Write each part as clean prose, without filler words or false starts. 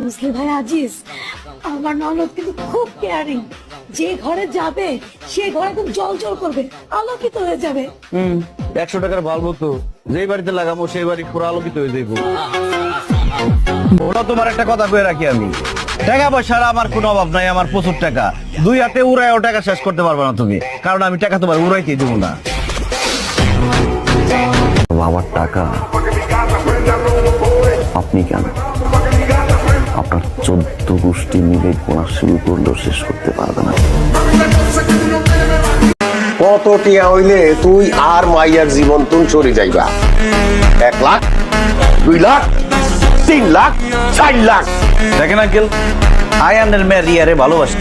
বুঝলি ভাই আজিজ, আমার ননদ কিন্তু খুব কেয়ারিং। যে ঘরে যাবে সে ঘরে একদম জল জল করবে, আলোকিত হয়ে যাবে। 100 টাকার বাল্ব তো যেই বাড়িতে লাগাবো সেই বাড়ি পুরো আলোকিত হয়ে যাইব। ওরা তোমার একটা কথা কয়ে রাখি, আমি টাকা পয়সার আমার কোনো অভাব নাই, আমার প্রচুর টাকা। 2 হাতে উড়ায়ও টাকা শেষ করতে পারবে না তুমি, কারণ আমি টাকা তোমার উড়াইতে দেবো না। আমার টাকা আপনি কেন, আপনার 14 গোষ্ঠী মিলে গোনা শুরু করলেও শেষ করতে পারবে না। কত টিয়া হইলে তুই আর মাইয়ার জীবন তুন চলে যাইবা? 1 লাখ, 2 লাখ, 3 লাখ, 4 লাখ? দেখেন আঙ্কেল, আয়ানের মেয়ে রিয়ারে ভালোবাসি,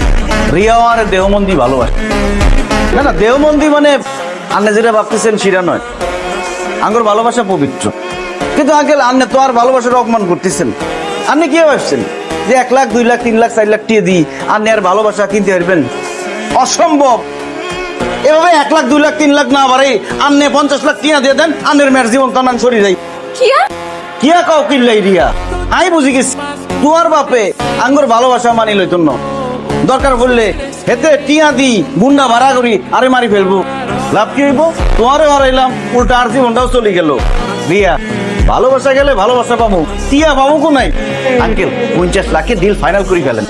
রিয়াও আর দেহমন্দি ভালোবাসি। না না, দেহমন্দি মানে আন্নে যেটা ভাবতেছেন সেটা নয়, আঙ্গুর ভালোবাসা পবিত্র। কিন্তু আঙ্কেল আন্নে তো আর ভালোবাসার অপমান করতেছেন। আপনি কি ভাবছেন যে 1 লাখ, 2 লাখ, 3 লাখ, 4 লাখ টিয়ে দিই আন্নে আর ভালোবাসা কিনতে পারবেন? অসম্ভব। এভাবে 1 লাখ, 2 লাখ, 3 লাখ না বাড়ে আন্নে 50 লাখ টিয়া দিয়ে দেন, আন্নের মেয়ের জীবন তানান সরি যাই। কিয়া কাও কিনলাই রিয়া, আমি বুঝি গেছি তোমার বাপে আঙ্গুর ভালোবাসা মানি লইত না। দরকার পড়লে হেতে টিয়া দি গুন্ডা ভাড়া করি আরে মারি ফেলবো। লাভ কি হইব? তোমারও হারাইলাম, উল্টা আর জীবনটাও চলে গেল। রিয়া, ভালোবাসা গেলে ভালোবাসা পাবো, টিয়া পাবো কো নাই। আঙ্কেল 50 লাখে ডিল ফাইনাল করে ফেলেন।